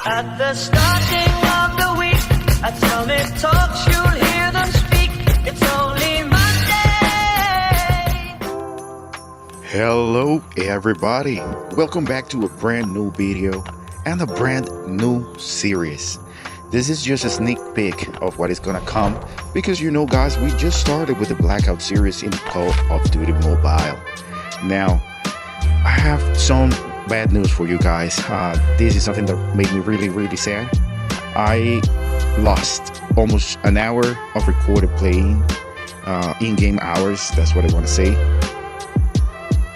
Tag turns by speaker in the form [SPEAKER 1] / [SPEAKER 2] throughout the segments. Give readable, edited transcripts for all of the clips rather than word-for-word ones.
[SPEAKER 1] At the starting of the week, at Summit Talks, you'll hear them speak. It's only Monday.
[SPEAKER 2] Hello everybody, welcome back to a brand new video and a brand new series. This is just a sneak peek of what is gonna come because you know guys, we just started with the Blackout series in Call of Duty Mobile. Now, I have some bad news for you guys. This is something that made me really sad. I lost almost an hour of recorded playing, in-game hours, that's what I want to say.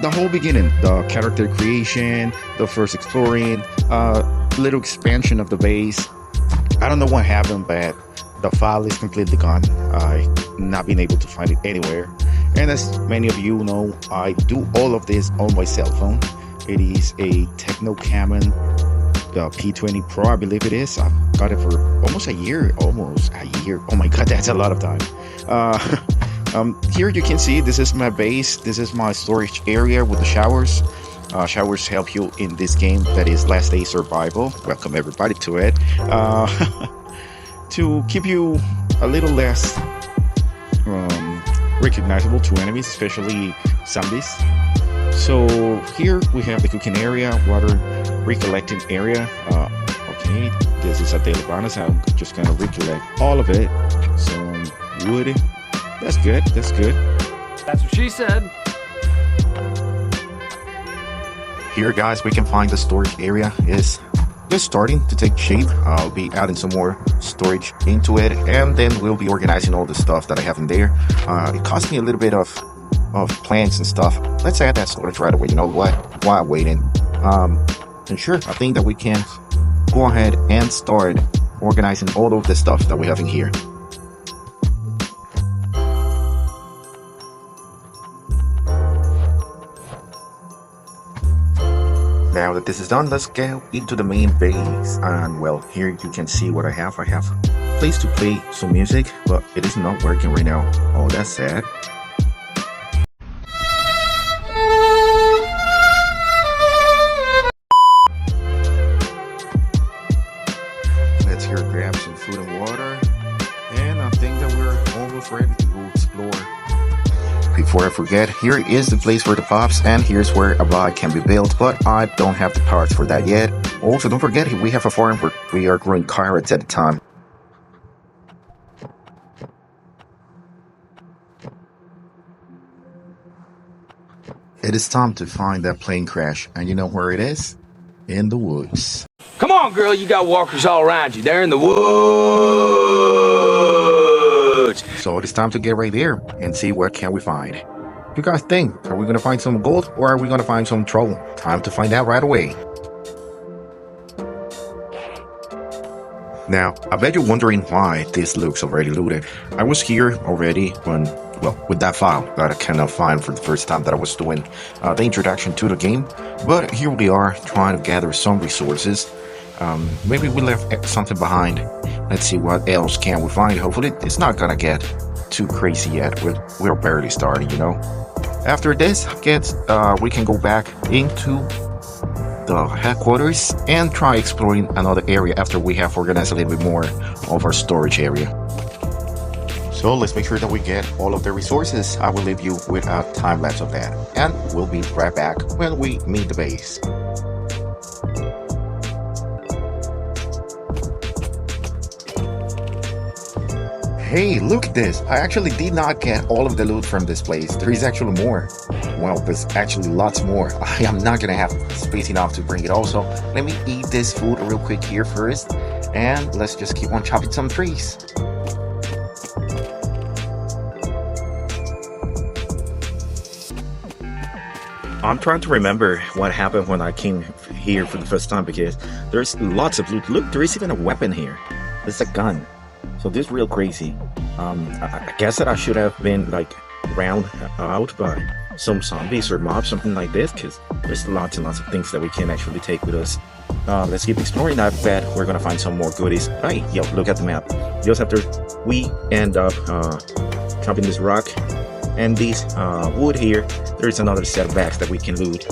[SPEAKER 2] The whole beginning, the character creation, the first exploring, little expansion of the base. I don't know what happened, but the file is completely gone. I've not been able to find it anywhere. And as many of you know, I do all of this on my cell phone. It is a Techno Camon P20 Pro, I believe it is. I've got it for almost a year. Oh my god, that's a lot of time. Here you can see this is my base. This is my storage area with the showers. Showers help you in this game that is Last Day Survival. Welcome everybody to it. To keep you a little less recognizable to enemies, especially zombies. So here we have the cooking area, water recollecting area. Okay, this is a daily bonus. I'm just gonna recollect all of it. Some wood. That's good. That's good.
[SPEAKER 3] That's what she said.
[SPEAKER 2] Here guys, we can find the storage area is just starting to take shape. I'll be adding some more storage into it, and then we'll be organizing all the stuff that I have in there. It cost me a little bit of plants and stuff. Let's add that storage right away. You know what? While waiting, and sure, I think that we can go ahead and start organizing all of the stuff that we have in here. Now that this is done, let's go into the main base. And well, here you can see what I have. I have a place to play some music, but it is not working right now. Oh, that's sad. Let's here grab some food and water. And I think that we're almost ready to go explore. Before I forget, here is the place for the pops, and here's where a bot can be built, but I don't have the parts for that yet. Also, don't forget, we have a farm where we are growing carrots at the time. It is time to find that plane crash, and you know where it is? In the woods.
[SPEAKER 3] Come on, girl, you got walkers all around you. They're in the woods.
[SPEAKER 2] So it is time to get right there and see what can we find. You guys think, are we going to find some gold or are we going to find some trouble? Time to find out right away. Now, I bet you're wondering why this looks already looted. I was here already when, well, with that file that I cannot find for the first time that I was doing the introduction to the game. But here we are trying to gather some resources. Maybe we left something behind. Let's see what else can we find. Hopefully it's not gonna get too crazy yet. We're barely starting, you know. After this, we can go back into the headquarters and try exploring another area after we have organized a little bit more of our storage area. So let's make sure that we get all of the resources. I will leave you with a time lapse of that, and we'll be right back when we meet the base. Hey, look at this. I actually did not get all of the loot from this place. There is actually more. Well, there's actually lots more. I am not gonna have space enough to bring it all. So let me eat this food real quick here first. And let's just keep on chopping some trees. I'm trying to remember what happened when I came here for the first time because there's lots of loot. Look, there is even a weapon here. It's a gun. So this is real crazy. I guess that I should have been like round out by some zombies or mobs, something like this, because there's lots and lots of things that we can actually take with us. Let's keep exploring. I bet we're gonna find some more goodies. Hey, yo, look at the map. Just after we end up chopping this rock and this wood here, there's another set of bags that we can loot.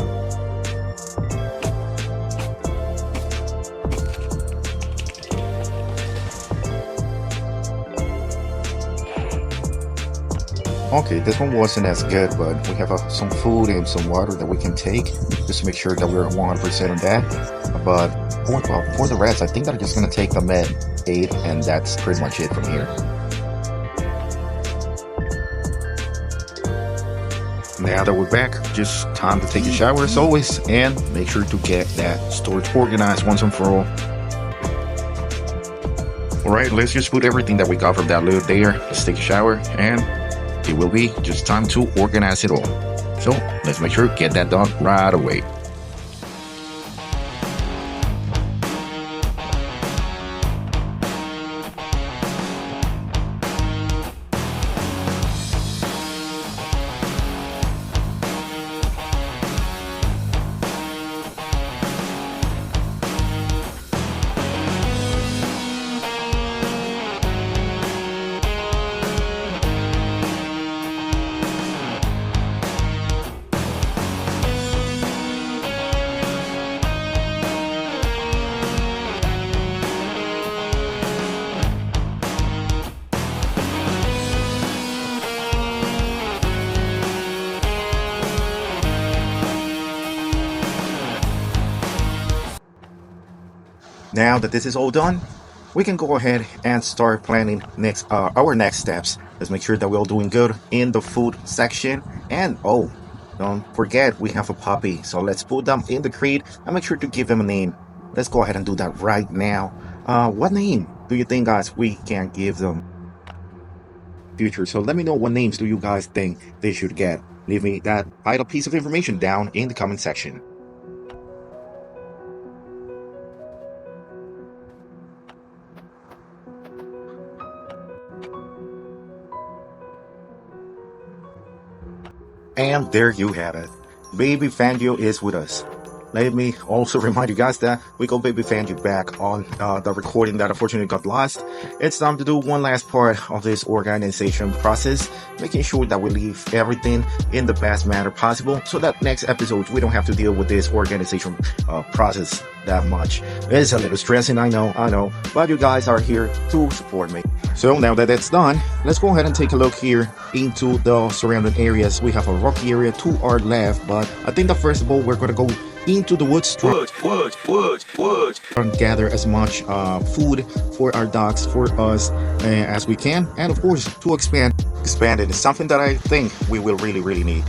[SPEAKER 2] Okay, this one wasn't as good, but we have some food and some water that we can take just to make sure that we're 100% on that. But for the rest, I think that I'm just gonna take the med aid, and that's pretty much it from here. Now that we're back, just time to take a shower as always, and make sure to get that storage organized once and for all. Alright, let's just put everything that we got from that loot there. Let's take a shower, and it will be just time to organize it all. So let's make sure to get that done right away. Now that this is all done, we can go ahead and start planning our next steps. Let's make sure that we're all doing good in the food section. And oh, don't forget we have a puppy, so let's put them in the crate and make sure to give them a name. Let's go ahead and do that right now. What name do you think, guys, we can give them? Future. So let me know what names do you guys think they should get. Leave me that vital piece of information down in the comment section. And there you have it. Baby Fangio is with us. Let me also remind you guys that we got Baby Fangio back on the recording that unfortunately got lost. It's time to do one last part of this organization process, making sure that we leave everything in the best manner possible so that next episode we don't have to deal with this organization process that much. It's a little stressing, I know, but you guys are here to support me. So now that that's done, let's go ahead and take a look here into the surrounding areas. We have a rocky area to our left, but I think that first of all we're going to go into the woods and gather as much food for our dogs, for us as we can, and of course to expand it is something that I think we will really need.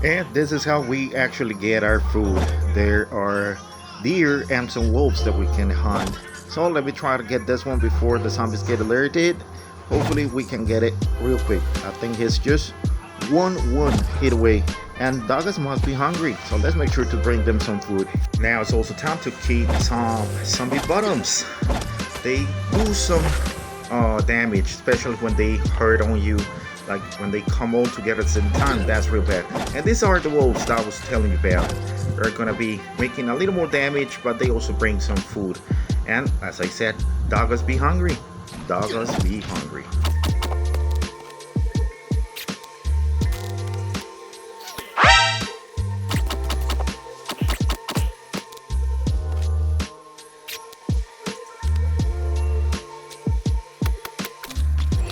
[SPEAKER 2] And this is how we actually get our food. There are deer and some wolves that we can hunt. So let me try to get this one before the zombies get alerted. Hopefully we can get it real quick. I think it's just one hit away. And dogs must be hungry, so let's make sure to bring them some food. Now it's also time to keep some zombie bottoms. They do some damage, especially when they hurt on you. Like when they come all together at the same time, that's real bad. And these are the wolves that I was telling you about. They're gonna be making a little more damage, but they also bring some food. And as I said, doggos be hungry. Doggos be hungry.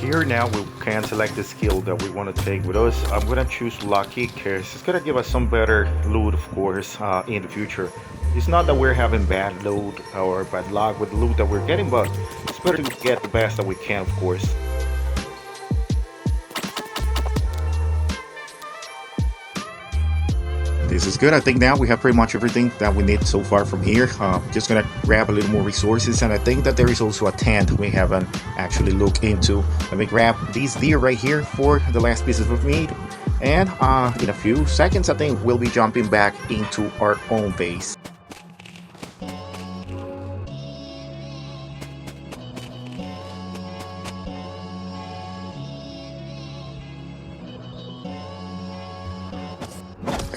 [SPEAKER 2] Here now we can select the skill that we want to take with us. I'm gonna choose lucky because it's gonna give us some better loot, of course, in the future. It's not that we're having bad loot or bad luck with the loot that we're getting, but it's better to get the best that we can, of course. This is good. I think now we have pretty much everything that we need so far from here. Just gonna grab a little more resources, and I think that there is also a tent we haven't actually looked into. Let me grab these deer right here for the last pieces of meat, and in a few seconds I think we'll be jumping back into our own base.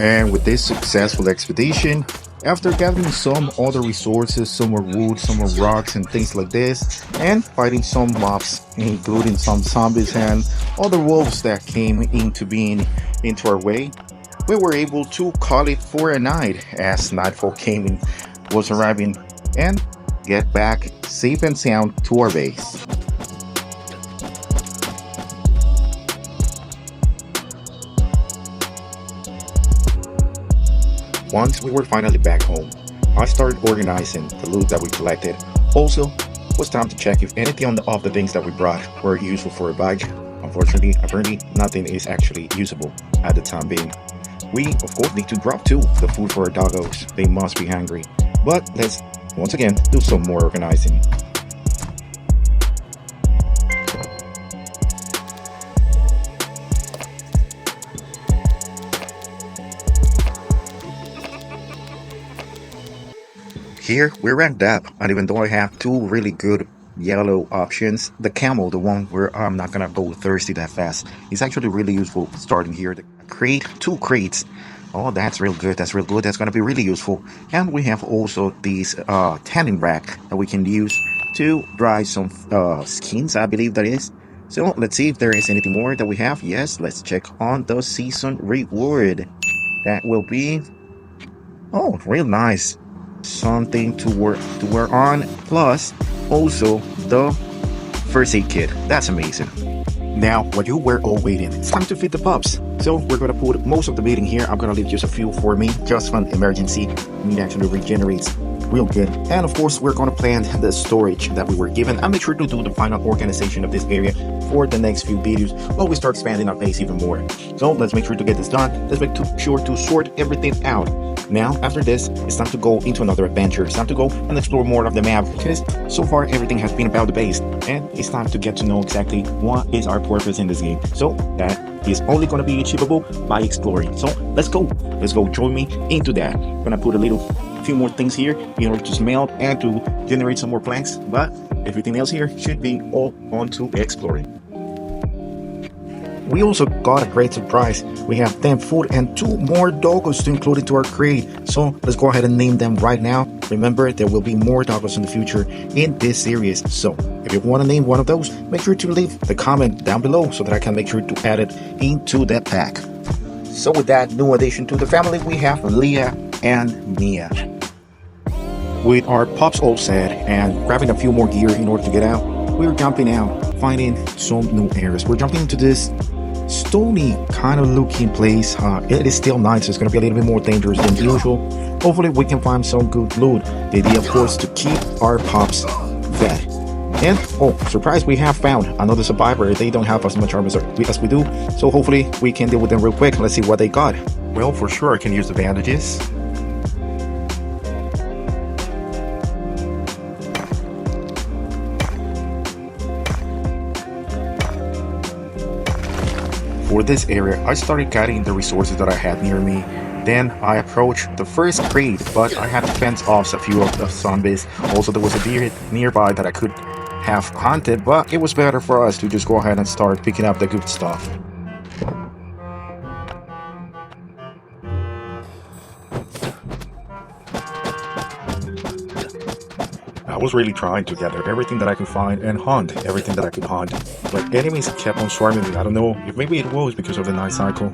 [SPEAKER 2] And with this successful expedition, After gathering some other resources, some more wood, some more rocks and things like this, and fighting some mobs, including some zombies and other wolves that came into being into our way, we were able to call it for a night as nightfall was arriving, and get back safe and sound to our base. Once we were finally back home, I started organizing the loot that we collected. Also, it was time to check if anything of the things that we brought were useful for a bike. Unfortunately, apparently nothing is actually usable at the time being. We, of course, need to drop too the food for our doggos. They must be hungry. But let's, once again, do some more organizing. Here, we're ranked up, and even though I have two really good yellow options, the camel, the one where I'm not gonna go thirsty that fast, is actually really useful starting here. The crate, 2 crates. Oh, that's real good, that's real good, that's gonna be really useful. And we have also these tanning rack that we can use to dry some skins, I believe that is. So let's see if there is anything more that we have. Yes, let's check on the season reward. That will be, oh, real nice. Something to wear on, plus also the first aid kit. That's amazing. Now, what you were all waiting, it's time to feed the pups. So we're gonna put most of the meat in here. I'm gonna leave just a few for me, just for an emergency. Meat actually regenerates real good. And of course, we're gonna plan the storage that we were given and make sure to do the final organization of this area for the next few videos while we start expanding our base even more. So let's make sure to get this done. Let's make sure to sort everything out. Now, after this, it's time to go into another adventure. It's time to go and explore more of the map, because so far everything has been about the base, and it's time to get to know exactly what is our purpose in this game. So that is only going to be achievable by exploring. So let's go. Join me into that. I'm gonna put a few more things here in order to smelt and to generate some more planks, but everything else here should be all on to exploring. We also got a great surprise. We have 10 food and 2 more doggos to include into our crate. So let's go ahead and name them right now. Remember, there will be more doggos in the future in this series. So if you want to name one of those, make sure to leave the comment down below so that I can make sure to add it into that pack. So with that new addition to the family, we have Leah and Mia. With our pups all set and grabbing a few more gear in order to get out, we're jumping out, finding some new areas. We're jumping into this stony kind of looking place. It is still night, so it's going to be a little bit more dangerous than usual. Hopefully we can find some good loot. The idea, of course, to keep our pups fed. And oh, surprise, we have found another survivor. They don't have as much armor as we do, so hopefully we can deal with them real quick. Let's see what they got. Well, for sure I can use the bandages. For this area, I started gathering the resources that I had near me. Then I approached the first crate, but I had to fence off a few of the zombies. Also, there was a deer nearby that I could have hunted, but it was better for us to just go ahead and start picking up the good stuff. I was really trying to gather everything that I could find and hunt everything that I could hunt, but enemies kept on swarming me. I don't know if maybe it was because of the night cycle.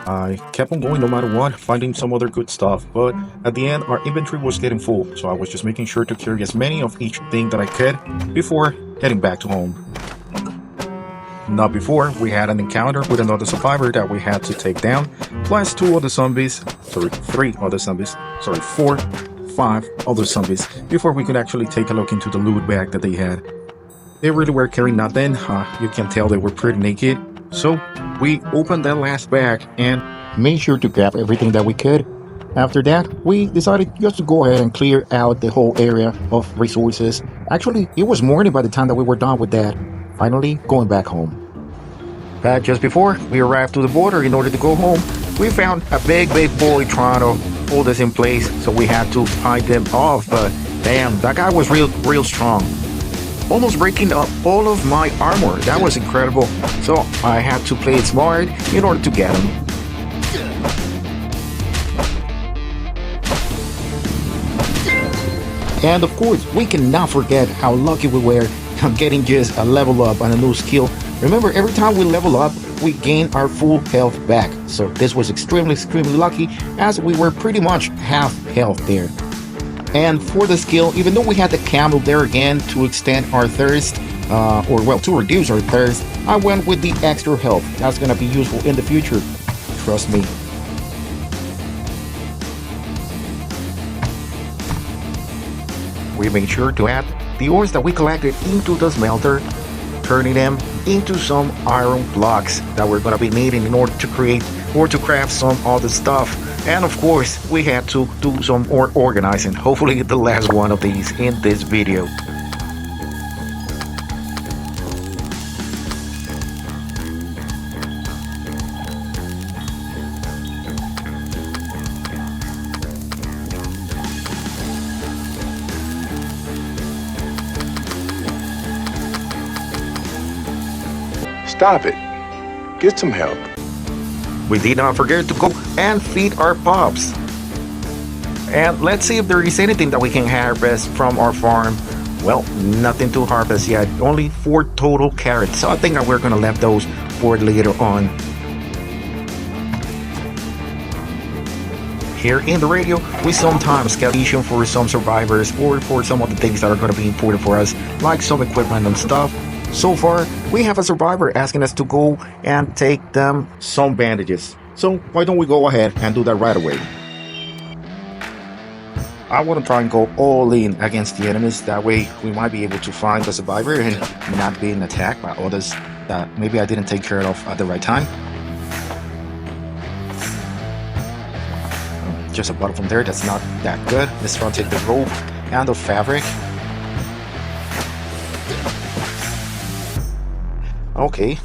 [SPEAKER 2] I kept on going no matter what, finding some other good stuff, but at the end our inventory was getting full, so I was just making sure to carry as many of each thing that I could before heading back to home. Not before we had an encounter with another survivor that we had to take down, plus 4 other zombies, before we could actually take a look into the loot bag that they had. They really were carrying nothing. You can tell they were pretty naked. So we opened that last bag and made sure to grab everything that we could. After that, we decided just to go ahead and clear out the whole area of resources. Actually, it was morning by the time that we were done with that. Finally, going back home. But just before we arrived to the border in order to go home, we found a big boy trying to hold us in place, so we had to fight them off. But damn, that guy was real strong, almost breaking up all of my armor. That was incredible, so I had to play it smart in order to get him. And of course, we cannot forget how lucky we were getting just a level up on a new skill. Remember, every time we level up, we gain our full health back. So this was extremely lucky, as we were pretty much half health there. And for the skill, even though we had the camel there again to extend our thirst, to reduce our thirst, I went with the extra health. That's gonna be useful in the future. Trust me. We made sure to add the ores that we collected into the smelter, turning them into some iron blocks that we're gonna be needing in order to create or to craft some other stuff. And of course, we had to do some ore organizing. Hopefully the last one of these in this video.
[SPEAKER 4] Stop it. Get some help.
[SPEAKER 2] We did not forget to go and feed our pups. And let's see if there is anything that we can harvest from our farm. Well, nothing to harvest yet. Only 4 total carrots. So I think that we're gonna leave those for later on. Here in the radio, we sometimes scavenge for some survivors or for some of the things that are gonna be important for us, like some equipment and stuff. So far, we have a survivor asking us to go and take them some bandages. So why don't we go ahead and do that right away? I want to try and go all in against the enemies. That way we might be able to find the survivor and not being attacked by others that maybe I didn't take care of at the right time. Just a bottle from there, that's not that good. Let's try and take the rope and the fabric. Okay,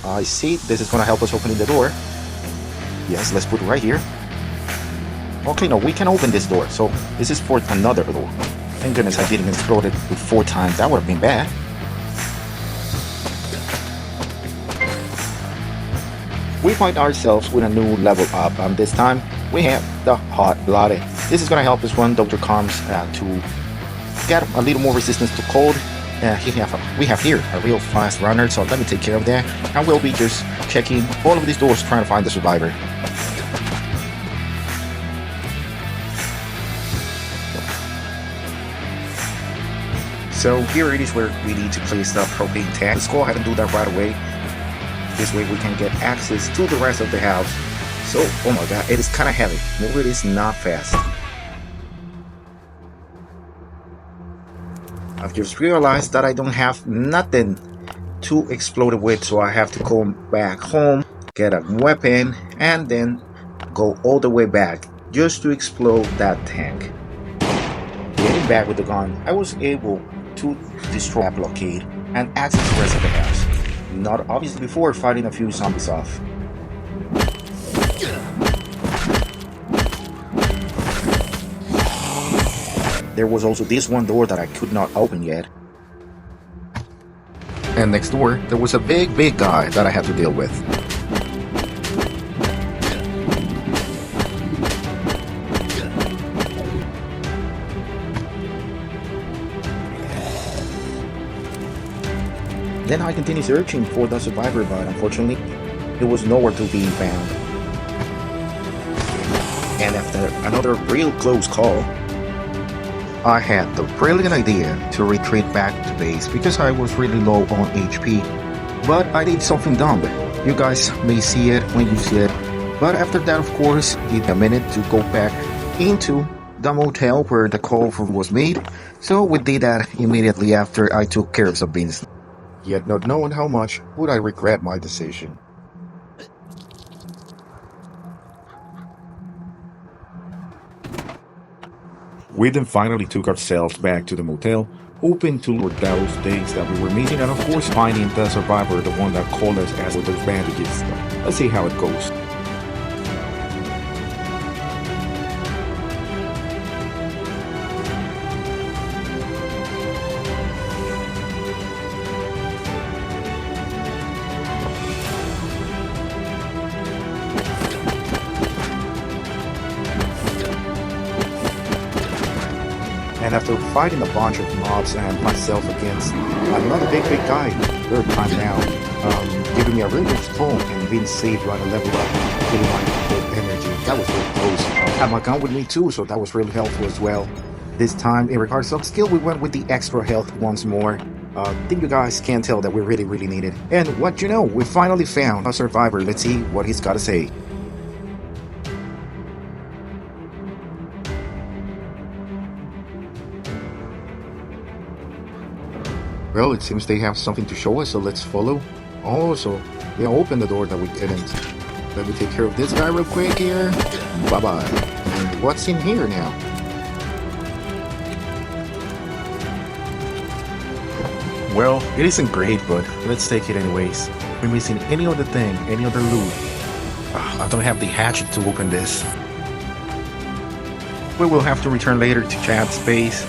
[SPEAKER 2] I see. This is gonna help us opening the door. Yes, let's put it right here. Okay, no, we can open this door. So this is for another door. Thank goodness I didn't explode it with 4 times. That would have been bad. We find ourselves with a new level up, and this time we have the Hot Blooded. This is gonna help us run Dr. Combs to get a little more resistance to cold. We have here a real fast runner, so let me take care of that. And we'll be just checking all of these doors trying to find the survivor. So here it is where we need to place the propane tank. Let's go ahead and do that right away. This way we can get access to the rest of the house. So, oh my god, it is kind of heavy. No, it is not fast. I've just realized that I don't have nothing to explode it with, so I have to go back home, get a weapon, and then go all the way back just to explode that tank. Getting back with the gun, I was able to destroy that blockade and access the rest of the house. Not obviously before fighting a few zombies off. There was also this one door that I could not open yet. And next door, there was a big guy that I had to deal with. Then I continued searching for the survivor, but unfortunately, it was nowhere to be found. And after another real close call, I had the brilliant idea to retreat back to base because I was really low on HP. But I did something dumb. You guys may see it when you see it. But after that, of course, it took a minute to go back into the motel where the call was made. So we did that immediately after I took care of some business. Yet not knowing how much would I regret my decision. We then finally took ourselves back to the motel, hoping to look those things that we were missing, and of course finding the survivor, the one that called us as with those bandages. Let's see how it goes. And after fighting a bunch of mobs and myself against another big guy, third time now, giving me a really good fall and being saved by the level up, getting my full energy. That was really close. I had my gun with me too, so that was really helpful as well. This time, in regards to skill, we went with the extra health once more. I think you guys can tell that we really need it. And what you know, we finally found a survivor. Let's see what he's got to say. Well, it seems they have something to show us, so let's follow. Oh, so they opened the door that we didn't. Let me take care of this guy real quick here. Bye-bye. And what's in here now? Well, it isn't great, but let's take it anyways. We're missing any other thing, any other loot. I don't have the hatchet to open this. We will have to return later to Chad's space.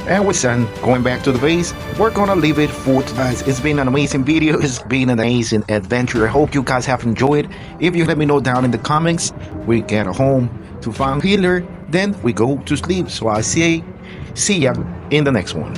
[SPEAKER 2] And we're done. Going back to the base, we're gonna leave it for tonight. It's been an amazing video. It's been an amazing adventure. I hope you guys have enjoyed. If you let me know down in the comments, we get home to find healer, then we go to sleep. So I say, see ya in the next one.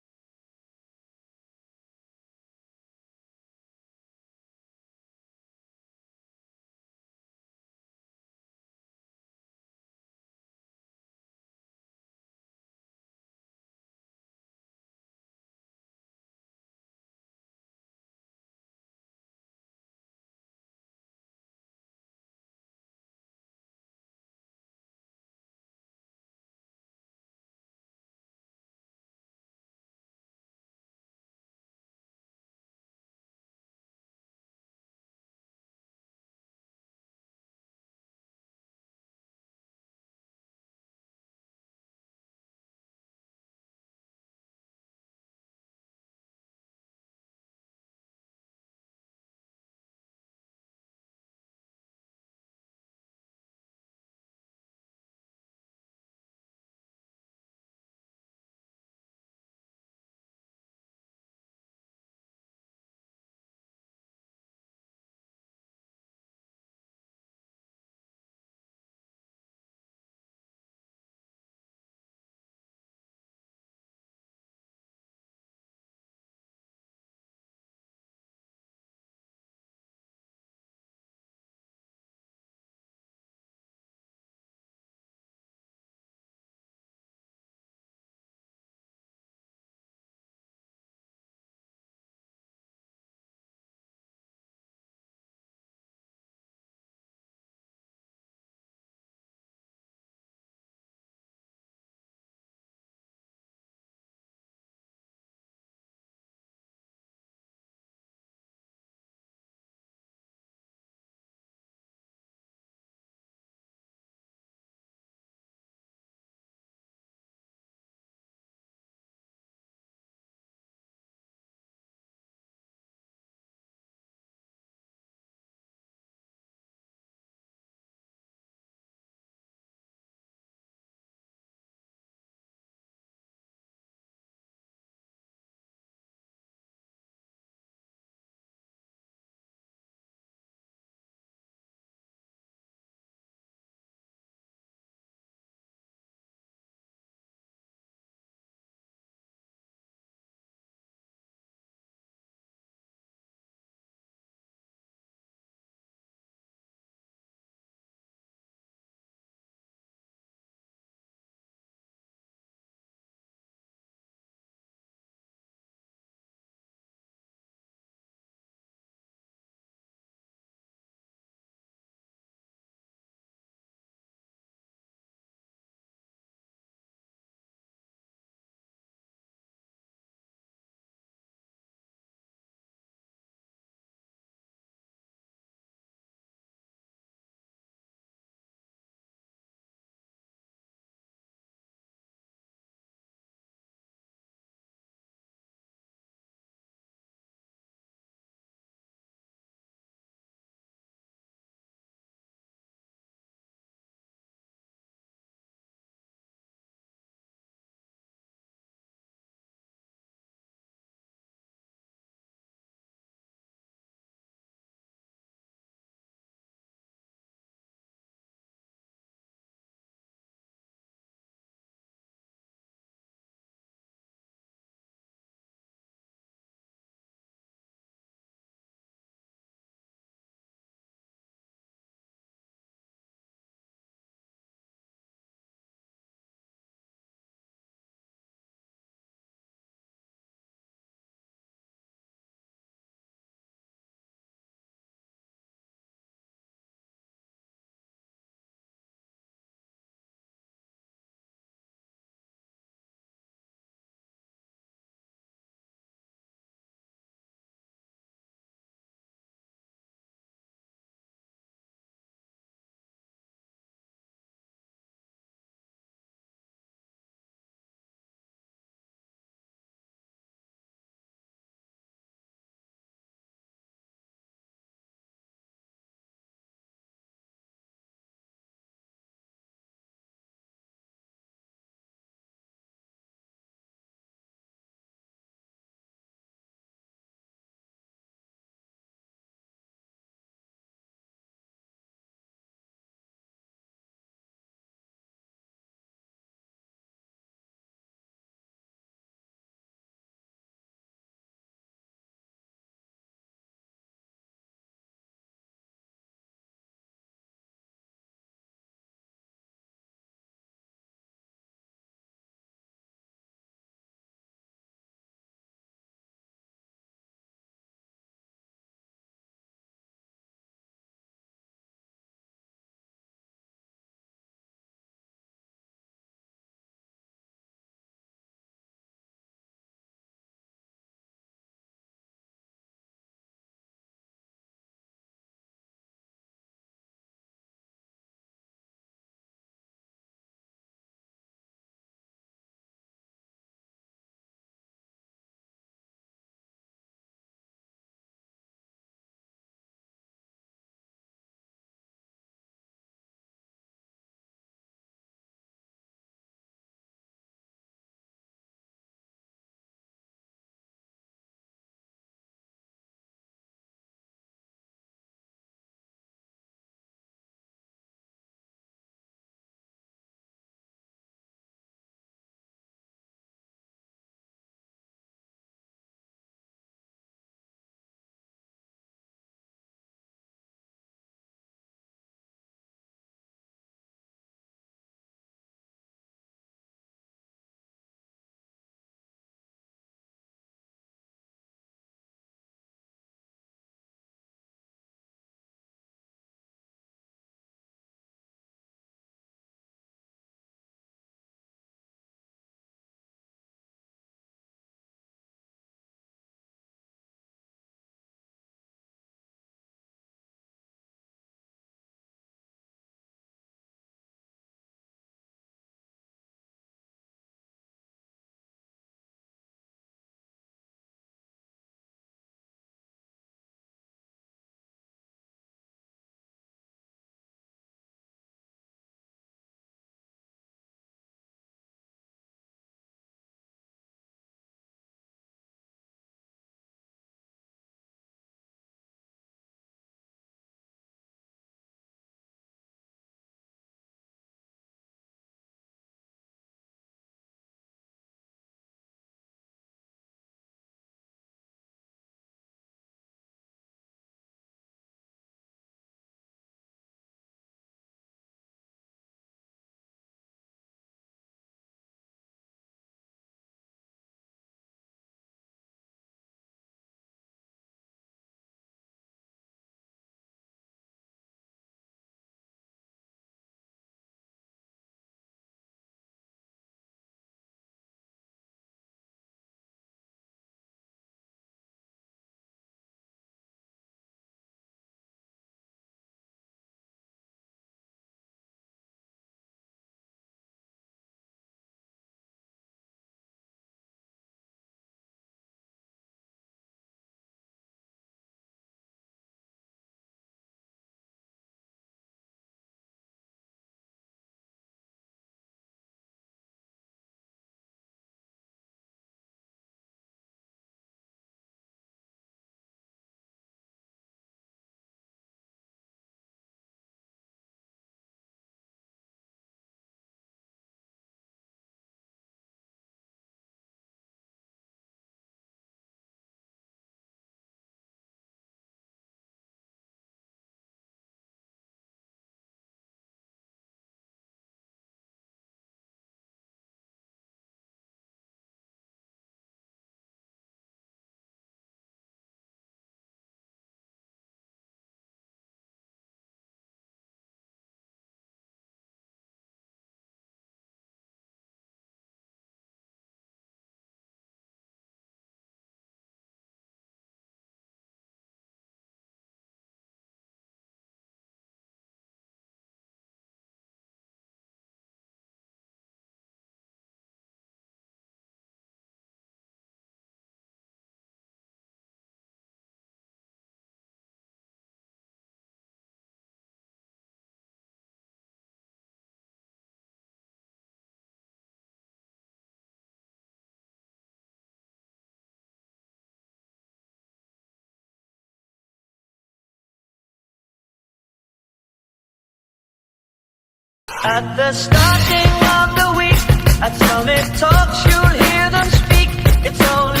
[SPEAKER 1] At the starting of the week, at Summit Talks, you'll hear them speak. It's only